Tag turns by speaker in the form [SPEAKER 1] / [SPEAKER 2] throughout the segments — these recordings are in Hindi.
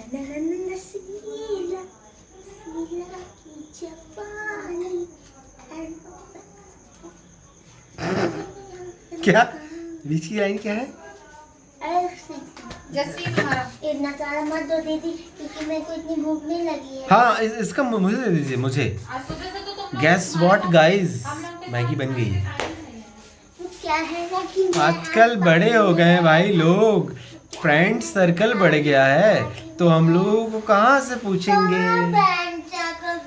[SPEAKER 1] नसीला सीला की जवानी।
[SPEAKER 2] क्या बीच की लाइन क्या है?
[SPEAKER 1] इतना सारा मत दो दीदी, क्योंकि मेरे को इतनी भूख नहीं लगी है।
[SPEAKER 2] हाँ इसका मुझे दे दीजिए मुझे। गैस व्हाट गाइस, मैगी बन गई है।
[SPEAKER 1] क्या है ना कि
[SPEAKER 2] आजकल बड़े हो गए हैं भाई लोग, फ्रेंड सर्कल बढ़ गया है, तो हम लोगों को कहाँ से पूछेंगे।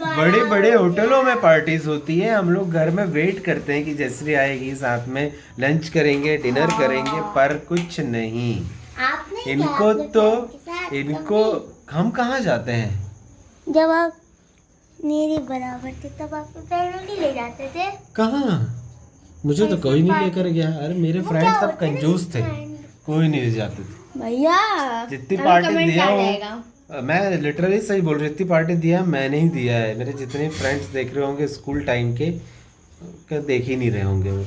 [SPEAKER 2] बड़े बड़े होटलों में पार्टीज होती है, हम लोग घर में वेट करते हैं कि जैसरी आएगी, साथ में लंच करेंगे, डिनर करेंगे, पर कुछ नहीं।
[SPEAKER 1] आपने
[SPEAKER 2] इनको तो इनको हम कहाँ जाते हैं?
[SPEAKER 1] जब आप मेरे बराबर थे तब आपको फैमिली ले जाते थे।
[SPEAKER 2] कहाँ? मुझे तो कोई नहीं लेकर गया। अरे मेरे फ्रेंड सब कंजूस थे, कोई नहीं ले जाते थे
[SPEAKER 1] भैया।
[SPEAKER 2] जितनी पार्टी दिया हूँ मैं, लिटरली सही बोल रही, इतनी पार्टी दिया मैंने ही दिया है। मेरे जितने फ्रेंड्स देख रहे होंगे स्कूल टाइम के, देख ही नहीं रहे होंगे वो,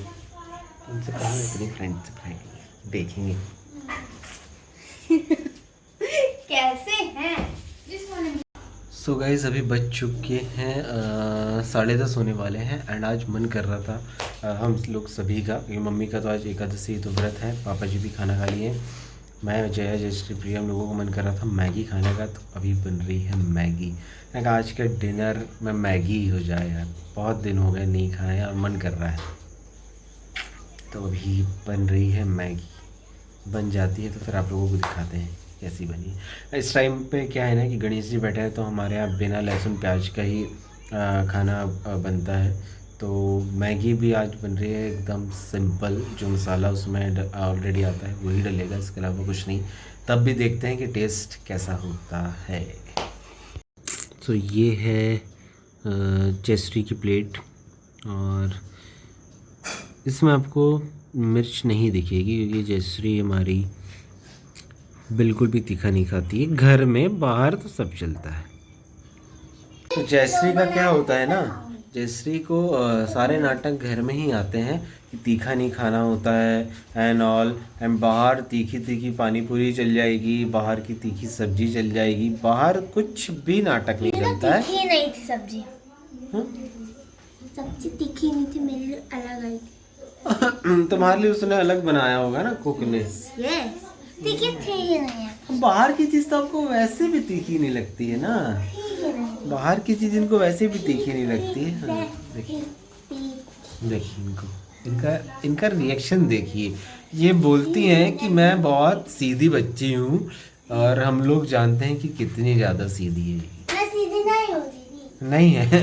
[SPEAKER 2] उनसे कहा इतनी फ्रेंड्स देखेंगे।
[SPEAKER 1] कैसे हैं?
[SPEAKER 2] सो गाइस अभी बज चुके हैं 10:30 होने वाले हैं। एंड आज मन कर रहा था हम लोग सभी का, क्योंकि मम्मी का तो आज एकादशी तो व्रत है, पापा जी भी खाना खा लिए, मैं जया जयश्री प्रिया, हम लोगों को मन कर रहा था मैगी खाने का, तो अभी बन रही है मैगी। मैं कहा आज का डिनर में मैगी ही हो जाए यार, बहुत दिन हो गए नहीं खाए और मन कर रहा है, तो अभी बन रही है मैगी। बन जाती है तो फिर आप लोगों को दिखाते हैं कैसी बनी है। इस टाइम पे क्या है ना कि गणेश जी बैठे हैं, तो हमारे यहाँ बिना लहसुन प्याज का ही खाना बनता है। तो मैगी भी आज बन रही है एकदम सिंपल, जो मसाला उसमें ऑलरेडी आता है वही डलेगा, इसके अलावा कुछ नहीं। तब भी देखते हैं कि टेस्ट कैसा होता है। तो ये है जयश्री की प्लेट, और इसमें आपको मिर्च नहीं दिखेगी क्योंकि जयश्री हमारी बिल्कुल भी तीखा नहीं खाती है। घर में बाहर तो सब चलता है। तो जयश्री का क्या होता है ना, जयश्री को सारे नाटक घर में ही आते हैं कि तीखा नहीं खाना होता है एंड ऑल, एंड बाहर तीखी तीखी पानी पूरी चल जाएगी, बाहर की तीखी सब्जी चल जाएगी, बाहर कुछ भी नाटक नहीं चलता है।
[SPEAKER 1] तीखी नहीं थी सब्जी, सब्जी तीखी नहीं थी, मेरे लिए अलग आई थी।
[SPEAKER 2] तुम्हारे लिए उसने अलग बनाया होगा ना कुक ने।
[SPEAKER 1] यस, तीखी थी ही नहीं है।
[SPEAKER 2] बाहर की चीज़ तो आपको वैसे भी तीखी नहीं लगती है ना, बाहर की चीज़ इनको वैसे भी तीखी नहीं लगती है। हाँ, देखिए देखिए इनका रिएक्शन देखिए। ये बोलती हैं कि मैं बहुत सीधी बच्ची हूँ, और हम लोग जानते हैं कि कितनी ज़्यादा सीधी है।
[SPEAKER 1] मैं सीधी नहीं हूँ दीदी।
[SPEAKER 2] नहीं है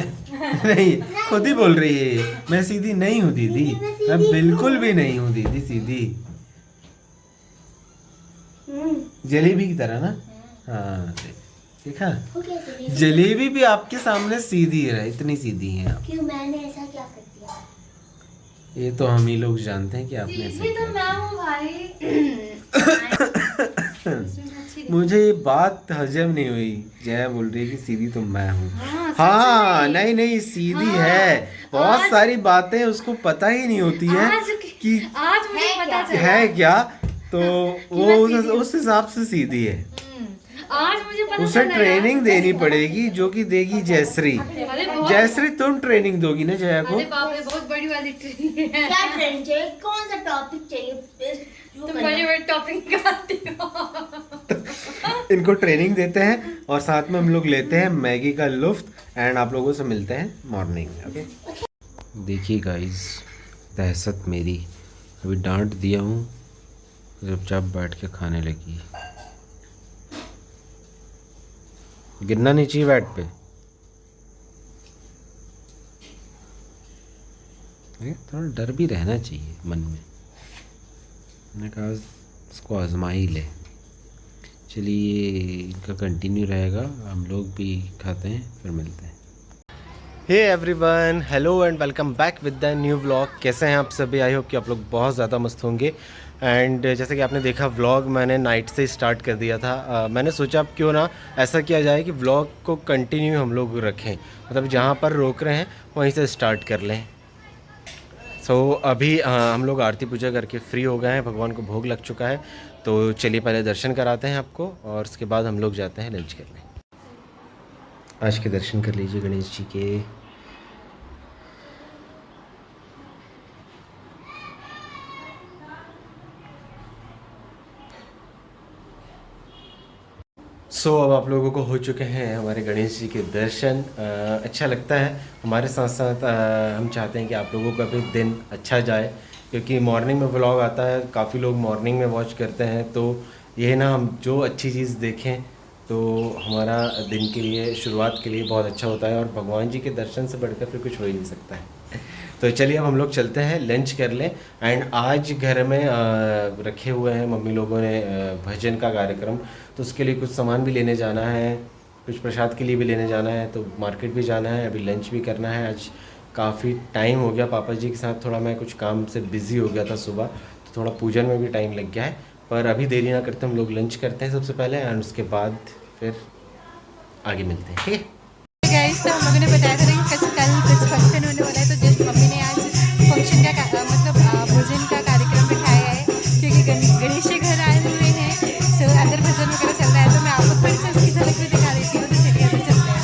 [SPEAKER 2] नहीं, खुद ही बोल रही है मैं सीधी नहीं हूँ दीदी, मैं बिल्कुल भी नहीं हूँ दीदी सीधी, जलेबी की तरह ना। हाँ देखा, जलेबी भी आपके सामने सीधी है, इतनी सीधी है आप।
[SPEAKER 1] क्यों, मैंने ऐसा क्या कर दिया?
[SPEAKER 2] ये तो हम ही लोग जानते हैं कि आपने ऐसा
[SPEAKER 3] तो
[SPEAKER 2] किया।
[SPEAKER 3] मैं हूँ भाई।
[SPEAKER 2] मुझे ये बात हजम नहीं हुई। जया बोल रही है कि सीधी तो मैं हूँ। हाँ नहीं नहीं सीधी है, बहुत सारी बातें उसको पता ही नहीं होती है कि
[SPEAKER 3] आज मुझे पता चला
[SPEAKER 2] है क्या, तो वो उस हिसाब से सीधी है।
[SPEAKER 3] आज मुझे पता
[SPEAKER 2] उसे
[SPEAKER 3] चला
[SPEAKER 2] ट्रेनिंग देनी पड़ेगी, जो कि देगी जयश्री। जयश्री तुम ट्रेनिंग दोगी ना जया को।
[SPEAKER 3] अरे बाप रे, बहुत बड़ी वाली ट्रेनिंग है।
[SPEAKER 1] क्या ट्रेंड चाहिए, कौन सा टॉपिक चाहिए?
[SPEAKER 3] तुम बड़ी बड़ी टॉपिक निकालती हो।
[SPEAKER 2] इनको ट्रेनिंग देते हैं और साथ में हम लोग लेते हैं मैगी का लुफ्त, एंड आप लोगों से मिलते हैं मॉर्निंग में। ओके देखिए गाइस, दहशत मेरी, अभी डांट दिया हूँ, चुपचाप बैठ के खाने लगी। गिरना नहीं चाहिए बैट पे, थोड़ा डर भी रहना चाहिए मन में। मैंने कहा इसको आजमा ही ले। चलिए इनका कंटिन्यू रहेगा, हम लोग भी खाते हैं फिर मिलते हैं। Hey everyone, hello and welcome back with the new vlog. कैसे हैं आप सभी? आई होप कि आप लोग बहुत ज़्यादा मस्त होंगे। एंड जैसे कि आपने देखा व्लॉग मैंने नाइट से स्टार्ट कर दिया था। मैंने सोचा अब क्यों ना ऐसा किया जाए कि व्लॉग को कंटिन्यू हम लोग रखें, मतलब जहाँ पर रोक रहे हैं वहीं से स्टार्ट कर लें। सो अभी हम लोग आरती पूजा करके फ्री हो गए हैं, भगवान को भोग लग चुका है, तो चलिए पहले दर्शन कराते हैं आपको और उसके बाद हम लोग जाते हैं लंच करने। आज के दर्शन कर लीजिए गणेश जी के। अब आप लोगों को हो चुके हैं हमारे गणेश जी के दर्शन। अच्छा लगता है। हमारे साथ साथ हम चाहते हैं कि आप लोगों का भी दिन अच्छा जाए, क्योंकि मॉर्निंग में व्लॉग आता है, काफ़ी लोग मॉर्निंग में वॉच करते हैं, तो ये ना हम जो अच्छी चीज़ देखें तो हमारा दिन के लिए, शुरुआत के लिए बहुत अच्छा होता है, और भगवान जी के दर्शन से बढ़कर फिर कुछ हो ही नहीं सकता है। तो चलिए अब हम लोग चलते हैं, लंच कर लें। एंड आज घर में रखे हुए हैं मम्मी लोगों ने भजन का कार्यक्रम, तो उसके लिए कुछ सामान भी लेने जाना है, कुछ प्रसाद के लिए भी लेने जाना है, तो मार्केट भी जाना है, अभी लंच भी करना है। आज काफ़ी टाइम हो गया पापा जी के साथ, थोड़ा मैं कुछ काम से बिज़ी हो गया था सुबह, तो थोड़ा पूजन में भी टाइम लग गया है। पर अभी देरी ना करते हम लोग लंच करते हैं सबसे पहले, एंड उसके बाद फिर आगे मिलते हैं, ठीक है।
[SPEAKER 3] गाइस, तो हम लोगों ने बताया था कि कल कुछ फंक्शन होने वाला है, तो जस्ट मम्मी ने आज फंक्शन का मतलब भोजन का कार्यक्रम बिठाया है, क्योंकि गणेश जी घर आए हुए हैं, तो अंदर भजन वगैरह चल रहा है। तो मैं आपको थोड़ी सी उसकी झलक भी दिखा देती हूँ, तो चलिए अंदर चलते हैं।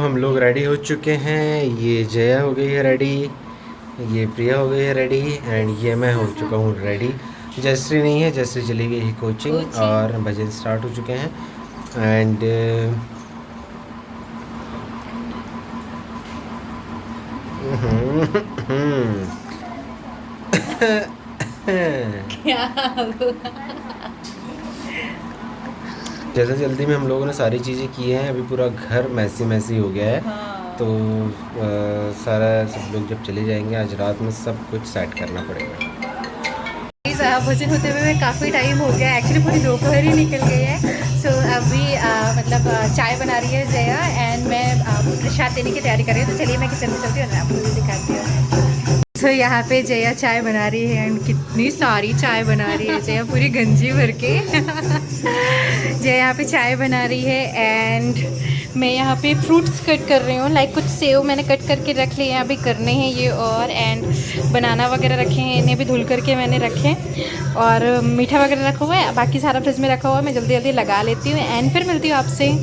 [SPEAKER 2] हम लोग रेडी हो चुके हैं। ये जया हो गई है रेडी, ये प्रिया हो गई है रेडी, एंड ये मैं हो चुका हूँ रेडी। जयश्री नहीं है, जयश्री चली गई है कोचिंग, और भजन स्टार्ट हो चुके हैं। एंड जैसे जल्दी में हम लोगों ने सारी चीज़ें की हैं, अभी पूरा घर मैसी हो गया है। हाँ। तो सारा सब लोग जब चले जाएंगे आज रात में सब कुछ सेट करना पड़ेगा।
[SPEAKER 3] भोजन होते हुए काफ़ी टाइम हो गया, एक्चुअली पूरी दोपहर ही निकल गई है। सो अभी मतलब चाय बना रही है जया, एंड मैं प्रसाद देने की तैयारी कर रही हूँ। तो चलिए मैं किचन में चलती हूँ, आपको भी दिखाती हूँ। तो यहाँ पे जया चाय बना रही है, एंड कितनी सारी चाय बना रही है जया, पूरी गंजी भर के। जया यहाँ पे चाय बना रही है, एंड मैं यहाँ पे फ्रूट्स कट कर रही हूँ। लाइक कुछ सेव मैंने कट करके रख लिए हैं, अभी करने हैं ये, और एंड बनाना वगैरह रखे हैं, इन्हें भी धुल करके मैंने रखे, और मीठा वगैरह रखा हुआ है, बाकी सारा फ्रिज में रखा हुआ है। मैं जल्दी जल्दी लगा लेती हूँ, एंड फिर मिलती हूँ आपसे।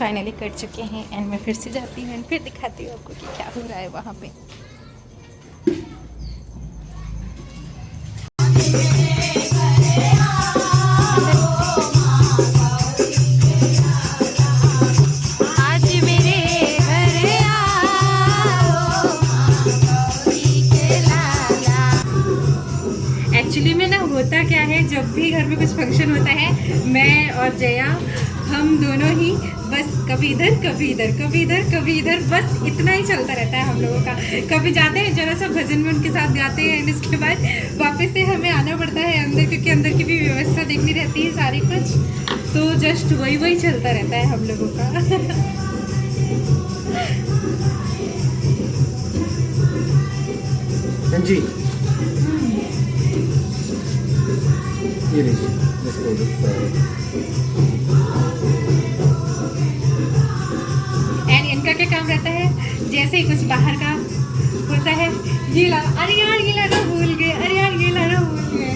[SPEAKER 3] फाइनली कट चुके हैं, एंड मैं फिर से जाती हूँ, एंड फिर दिखाती हूँ आपको कि क्या हो रहा है वहाँ पे। आज मेरे घर एक्चुअली में ना होता क्या है, जब भी घर में कुछ फंक्शन होता है, मैं और जया हम दोनों ही बस कभी इधर कभी इधर, कभी इधर कभी इधर, बस इतना ही चलता रहता है हम लोगों का। कभी जाते हैं जरा सा भजन में उनके साथ गाते हैं, इसके बाद वापस से हमें आना पड़ता है अंदर, क्योंकि अंदर की भी व्यवस्था देखनी रहती है सारी कुछ। तो जस्ट वही चलता रहता है हम लोगों का।
[SPEAKER 2] जी ये लीजिए।
[SPEAKER 3] एंड इनका क्या काम रहता है, जैसे ही कुछ बाहर का होता है, ये ला, अरे यार ये लाना भूल गए, अरे यार ये लाना भूल गए।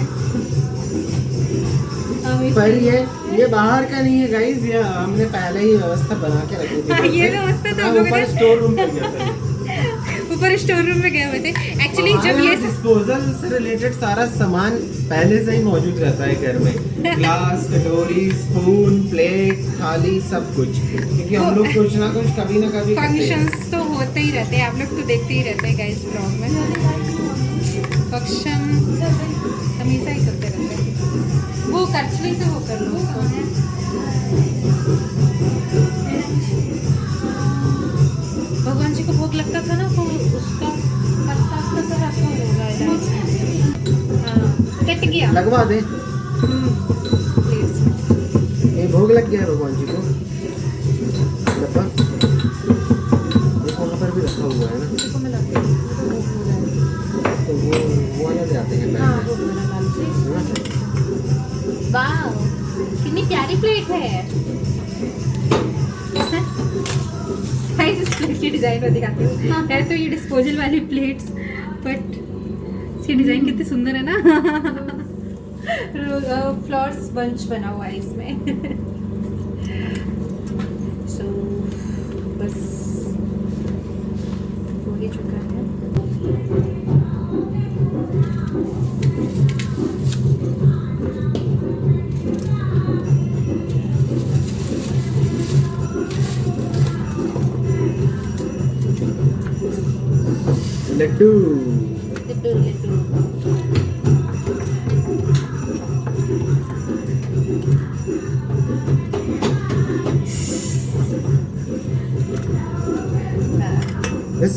[SPEAKER 2] पर ये बाहर का नहीं है गाइस, ये हमने पहले ही व्यवस्था बना के रखी थी।
[SPEAKER 3] ये व्यवस्था तो
[SPEAKER 2] ऊपर स्टोर रूम पे गया था।
[SPEAKER 3] ऊपर स्टोर रूम में गए हुए थे एक्चुअली। जब ये
[SPEAKER 2] डिस्पोजल से रिलेटेड सारा सामान पहले से ही मौजूद रहता है घर में, ग्लास, कटोरी, स्पून, प्लेट, थाली, सब कुछ, क्योंकि हम लोग कुछ ना कुछ कभी ना कभी
[SPEAKER 3] फंक्शंस तो होते ही रहते हैं, आप लोग तो देखते ही रहते हैं गाइस ब्लॉग में। फंक्शन हमेशा ही चलते रहते हैं। वो कचली से वो कर लो। भगवान जी को भोग लगता था ना, तो उसका पत्ता तो रखा होगा इधर। हाँ कट गया,
[SPEAKER 2] लगवा दे।
[SPEAKER 3] प्लीज।
[SPEAKER 2] ये भोग लग गया है भगवान जी को। डब्बा वहाँ पर भी रखा हुआ है ना, तो वो वाला ले आते हैं पहले।
[SPEAKER 3] वाह कितनी प्यारी प्लेट है। इस प्लेट की डिजाइन को दिखाती हूँ। है तो ये डिस्पोजल वाली प्लेट्स, बट इसकी डिजाइन कितनी सुंदर है ना। फ्लावर्स बंच बना हुआ है इसमें। सो बस हो ही चुका है।
[SPEAKER 2] लड्डू
[SPEAKER 3] लड्डू लड्डू
[SPEAKER 2] बस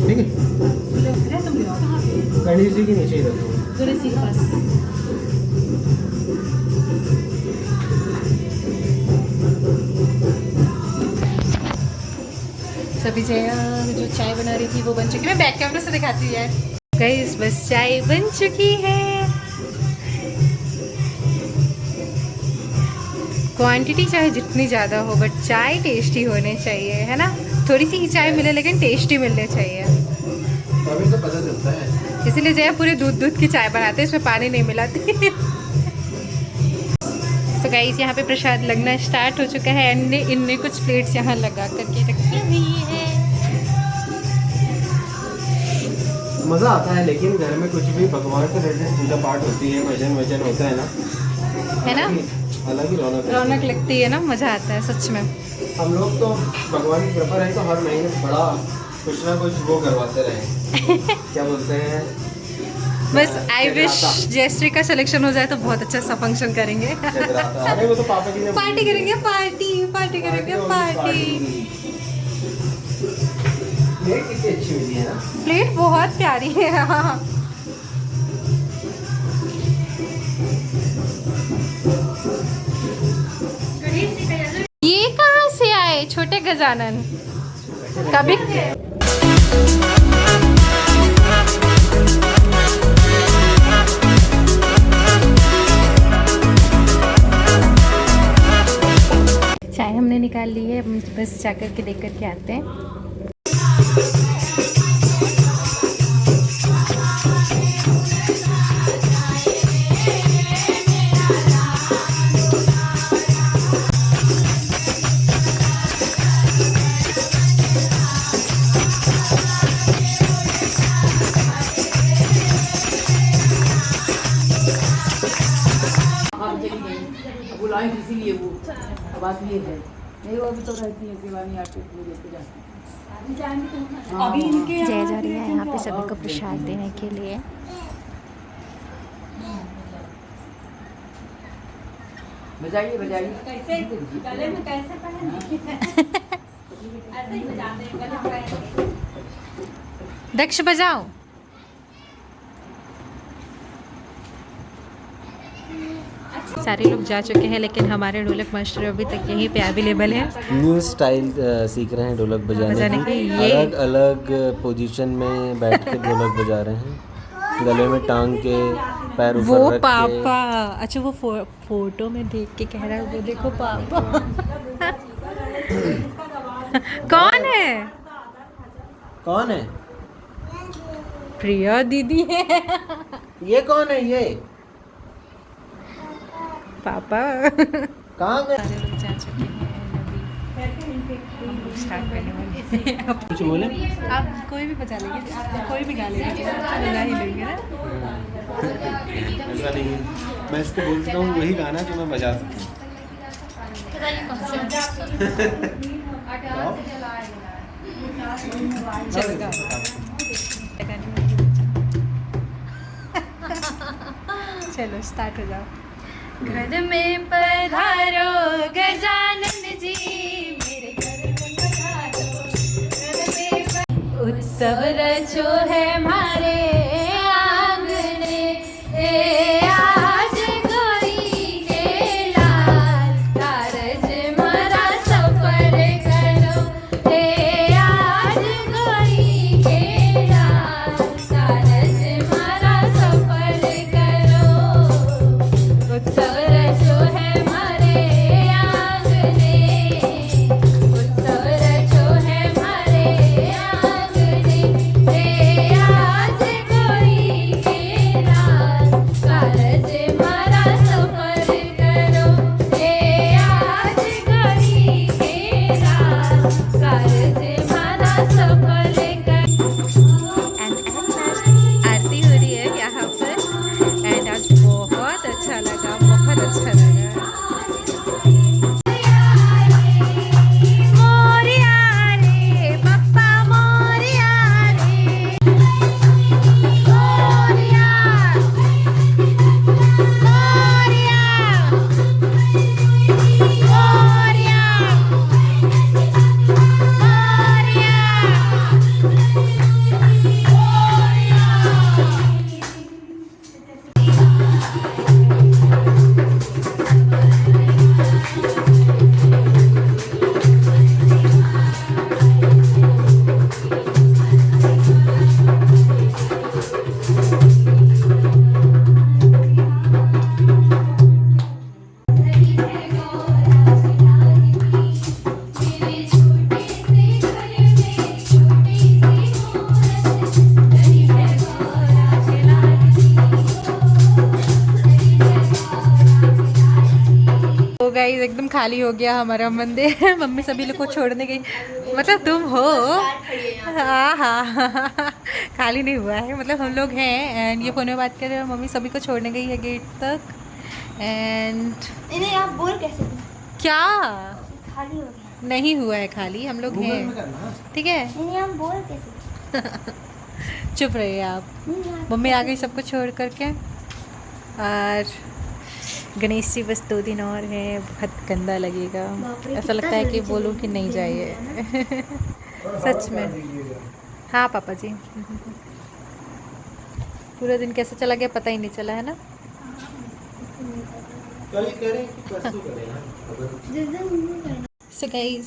[SPEAKER 2] ठीक है। गणेश जी के नीचे ही रखो।
[SPEAKER 3] गणेश जी के पास। सभी जो चाय बना रही थी वो बन चुकी है। मैं बैक कैमरा से दिखाती हूँ यार। गाइस बस चाय बन चुकी है। क्वांटिटी चाहे जितनी ज़्यादा हो बट चाय टेस्टी होनी चाहिए, है ना। थोड़ी सी ही चाय मिले लेकिन टेस्टी मिलनी चाहिए,
[SPEAKER 2] तभी तो पता चलता है।
[SPEAKER 3] इसीलिए जया पूरे दूध की चाय बनाते हैं, इसमें पानी नहीं मिलाते। तो गाइस यहाँ पे प्रसाद लगना स्टार्ट हो चुका है एंड इनने कुछ प्लेट्स यहाँ लगा करके रखी हुई है।
[SPEAKER 2] मज़ा आता है, लेकिन घर में कुछ भी भगवान से रिलेटेड पूजा पाठ होती है, भजन वजन होता है ना, अलग ही
[SPEAKER 3] रौनक लगती है ना, मज़ा आता है सच में।
[SPEAKER 2] हम लोग तो भगवान की कृपा रहे तो हर महीने बड़ा कुछ ना कुछ वो करवाते रहे। क्या बोलते हैं,
[SPEAKER 3] बस आई विश जयश्री का सिलेक्शन हो जाए तो बहुत अच्छा सा फंक्शन करेंगे।
[SPEAKER 2] अरे वो तो पापा जी ने
[SPEAKER 3] पार्टी करेंगे, पार्टी करेंगे पार्टी।
[SPEAKER 2] प्लेट कितनी अच्छी हुई है ना,
[SPEAKER 3] प्लेट बहुत प्यारी है। ये कहाँ से आए छोटे गजानन कभी। चाय हमने निकाल ली है, बस जाकर के देख कर के आते हैं।
[SPEAKER 4] बुलाएं इसीलिए वो बात ये है, नहीं वो अभी तो रहती है दीवानी आके पूरे पे जाती। अभी इनके
[SPEAKER 3] जय जा रही है यहाँ पे सभी को प्रसाद देने के लिए।
[SPEAKER 4] बजाइए बजाइए।
[SPEAKER 5] कैसे गले में कैसे पहने ऐसे ही बजाते हैं गले में।
[SPEAKER 3] दक्ष बजाओ। सारे लोग जा चुके हैं लेकिन हमारे ढोलक मास्टर अभी तक यहीं पे अवेलेबल है।
[SPEAKER 2] न्यू स्टाइल सीख रहे हैं ढोलक बजाने की।
[SPEAKER 3] ये
[SPEAKER 2] अलग अलग पोजीशन में बैठ के ढोलक बजा रहे हैं, गले में टांग के, पैर ऊपर
[SPEAKER 3] वो
[SPEAKER 2] रख
[SPEAKER 3] पापा, अच्छा वो फोटो में देख के कह रहा है वो देखो पापा। कौन है?
[SPEAKER 2] कौन है?
[SPEAKER 3] प्रिया दीदी है।
[SPEAKER 2] ये कौन है? ये
[SPEAKER 3] पापा।
[SPEAKER 2] कहाँ गए?
[SPEAKER 3] सारे लोग जा चुके हैं अभी। स्टार्ट करने वाले हैं।
[SPEAKER 2] कुछ बोले?
[SPEAKER 3] आप कोई भी बजा लेंगे, आप कोई भी गा लेंगे, बजा ही लेंगे ना।
[SPEAKER 2] ऐसा नहीं है, मैं इसको बोलता हूँ वही गाना जो मैं बजा सकती हूँ।
[SPEAKER 1] पता नहीं कौन सा।
[SPEAKER 3] चलो गाओ। चलो स्टार्ट हो जाओ। घर में पधारो गजानन जी, मेरे घर में पधारो, घर में उत्सव रचो है हमारे आंगने, आज गौरी के लाल कारज मारा सफल करो, आज गौरी के लाल कारज मारा सफल करो, उत्सव रचो है हमारे आंगने, उत्सव रचो है हमारे आंगने, आज गौरी के लाल कारज मारा सफल करो, आज गौरी के लाल कारज मारा सफल करो। आरती हो रही है यहाँ पर एंड आज बहुत अच्छा लगा, बहुत अच्छा लगा। मोरिया रे पप्पा मोरिया रे, मोरिया मोरिया मोरिया तो गाइस एकदम खाली हो गया हमारा मंदिर। मम्मी सभी लोग को छोड़ने गई, मतलब तुम हो। हाँ हाँ खाली नहीं हुआ है, मतलब हम लोग हैं एंड ये फोन में बात कर रहे हैं। मम्मी सभी को छोड़ने गई है गेट तक एंड
[SPEAKER 1] इन्हें आप बोल कैसे दूँ?
[SPEAKER 3] क्या
[SPEAKER 1] खाली हो गया।
[SPEAKER 3] नहीं हुआ है खाली, हम लोग हैं, ठीक है।
[SPEAKER 1] इन्हें आप बोल कैसे दूँ?
[SPEAKER 3] चुप रहिए आप। मम्मी आ गई सबको छोड़ करके। और गणेश जी बस 2 दिन और हैं, बहुत गंदा लगेगा।
[SPEAKER 1] बाप रे,
[SPEAKER 3] ऐसा लगता
[SPEAKER 1] कितना
[SPEAKER 3] है कि
[SPEAKER 1] जल्दी
[SPEAKER 3] बोलूँ कि नहीं जाइए। सच में। हाँ पापा जी। पूरा दिन कैसे चला गया पता ही नहीं चला, है ना।
[SPEAKER 2] कल करें कि परसों करें यार?
[SPEAKER 1] जिस दिन मम्मी करना।
[SPEAKER 3] सो गाइस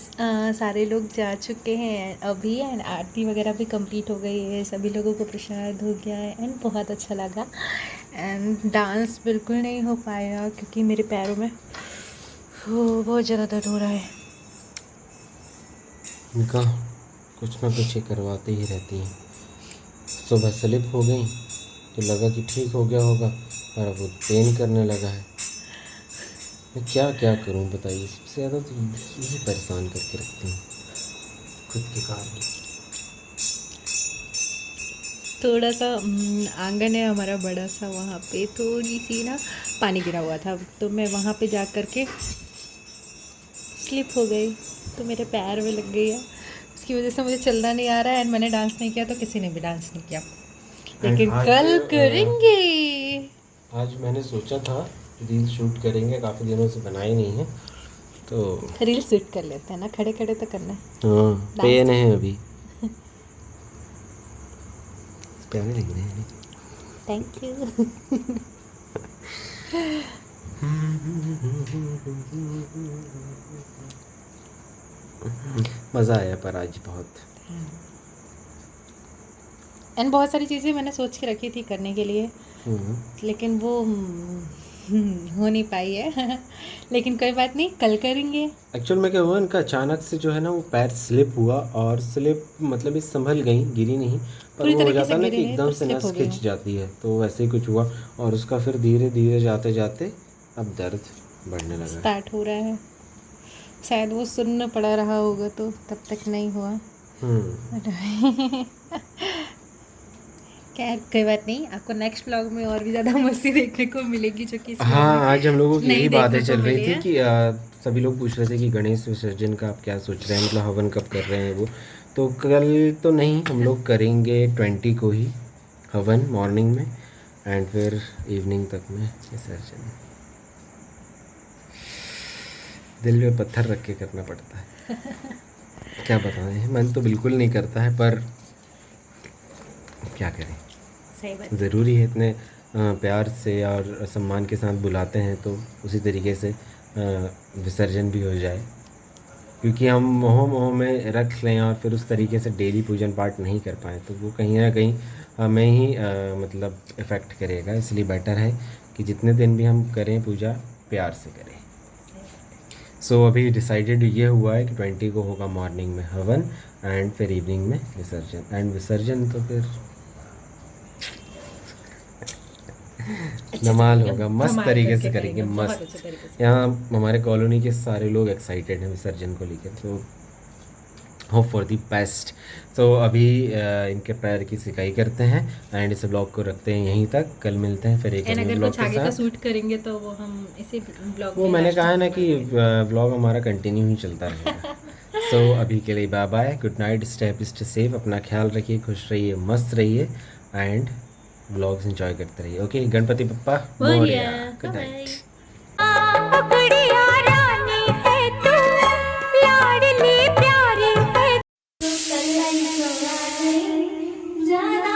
[SPEAKER 3] सारे लोग जा चुके हैं अभी एंड आरती वगैरह भी कंप्लीट हो गई है, सभी लोगों को प्रसाद हो गया है एंड बहुत अच्छा लगा। एंड डांस बिल्कुल नहीं हो पाया क्योंकि मेरे पैरों में बहुत ज़्यादा दर्द हो रहा है।
[SPEAKER 2] इनका कुछ ना कुछ ही करवाते ही रहती हैं। सुबह स्लिप हो गई तो लगा कि ठीक हो गया होगा, पर अब वो पेन करने लगा है। मैं क्या क्या करूं बताइए। सबसे ज़्यादा तो यही परेशान करके रखती हूँ खुद के कारण।
[SPEAKER 3] थोड़ा सा आंगन है हमारा बड़ा सा, वहाँ पे थोड़ी सी ना पानी गिरा हुआ था, तो मैं वहाँ पे जा कर के स्लिप हो गई तो मेरे पैर में लग गई है। उसकी वजह से मुझे चलना नहीं आ रहा है एंड मैंने डांस नहीं किया, तो किसी ने भी डांस नहीं किया, लेकिन कल करेंगे।
[SPEAKER 2] आज मैंने सोचा था रील शूट करेंगे, काफ़ी दिनों से बनाई नहीं है तो
[SPEAKER 3] रील शूट कर लेते हैं ना, खड़े खड़े तो करना है।
[SPEAKER 2] हाँ पेन है अभी। प्यारे लग रहे हैं।
[SPEAKER 3] Thank you.
[SPEAKER 2] मज़ा आया पर आज बहुत।
[SPEAKER 3] एंड बहुत सारी चीज़ें मैंने सोच के रखी थी करने के लिए, लेकिन वो हो नहीं पाई है। लेकिन कोई बात नहीं, कल करेंगे।
[SPEAKER 2] एक्चुअल में क्या हुआ, इनका अचानक से जो है ना वो पैर स्लिप हुआ, और स्लिप मतलब ये संभल गई, गिरी नहीं, पर
[SPEAKER 3] पूरी
[SPEAKER 2] वो हो
[SPEAKER 3] तरीके से
[SPEAKER 2] जाता ना
[SPEAKER 3] गिरी
[SPEAKER 2] कि
[SPEAKER 3] नहीं,
[SPEAKER 2] एकदम
[SPEAKER 3] पर
[SPEAKER 2] से
[SPEAKER 3] slip
[SPEAKER 2] नस
[SPEAKER 3] हो गई
[SPEAKER 2] खिंच
[SPEAKER 3] हो।
[SPEAKER 2] जाती है, तो वैसे ही कुछ हुआ और उसका फिर धीरे धीरे जाते जाते अब दर्द बढ़ने लगा।
[SPEAKER 3] स्टार्ट हो रहा है। शायद वो सुनना पड़ा रहा होगा तो तब तक नहीं हुआ। खैर कोई बात नहीं, आपको नेक्स्ट व्लॉग में और भी ज़्यादा मस्ती देखने को मिलेगी जो कि
[SPEAKER 2] हाँ, आज हम लोगों की
[SPEAKER 3] नहीं
[SPEAKER 2] यही
[SPEAKER 3] देखने
[SPEAKER 2] बातें
[SPEAKER 3] को
[SPEAKER 2] चल रही
[SPEAKER 3] मिली
[SPEAKER 2] थी
[SPEAKER 3] है।
[SPEAKER 2] कि सभी लोग पूछ रहे थे कि गणेश विसर्जन का आप क्या सोच रहे हैं, मतलब हवन कब कर रहे हैं वो। तो कल तो नहीं, हम लोग करेंगे 20 को ही हवन मॉर्निंग में, एंड फिर इवनिंग तक में विसर्जन। दिल में पत्थर रख के करना पड़ता है। क्या बताएं, मन तो बिल्कुल नहीं करता है, पर क्या करें,
[SPEAKER 3] सही बात।
[SPEAKER 2] ज़रूरी है। इतने प्यार से और सम्मान के साथ बुलाते हैं तो उसी तरीके से विसर्जन भी हो जाए, क्योंकि हम मोह में रख लें और फिर उस तरीके से डेली पूजन पाठ नहीं कर पाएँ तो वो कहीं ना कहीं हमें ही मतलब इफ़ेक्ट करेगा। इसलिए बेटर है कि जितने दिन भी हम करें पूजा प्यार से करें। सो अभी डिसाइडेड ये हुआ है कि 20 को होगा मॉर्निंग में हवन एंड फिर इवनिंग में विसर्जन। एंड विसर्जन तो फिर धमाल होगा, मस्त तरीके से करेंगे, मस्त। यहाँ हमारे कॉलोनी के सारे लोग एक्साइटेड हैं विसर्जन को लेकर, तो होप फॉर दी बेस्ट। तो अभी इनके पैर की सिकाई करते हैं एंड इस ब्लॉग को रखते हैं यहीं तक। कल मिलते हैं फिर एक
[SPEAKER 3] एंड अगर
[SPEAKER 2] ब्लॉग
[SPEAKER 3] कुछ
[SPEAKER 2] के
[SPEAKER 3] आगे का
[SPEAKER 2] साथ।
[SPEAKER 3] शूट करेंगे तो वो हम इसी ब्लॉग
[SPEAKER 2] वो मैंने कहा है ना कि ब्लॉग हमारा कंटिन्यू ही चलता रहेगा। सो अभी के लिए bye bye, good night, stay safe, अपना ख्याल रखिए, खुश रहिए, मस्त रहिए एंड ब्लॉग्स एंजॉय करते रहिए। Okay, Ganpati Bappa Morya, good night.
[SPEAKER 1] गुड़िया रानी है तू, लाडली प्यारी है तू, जाना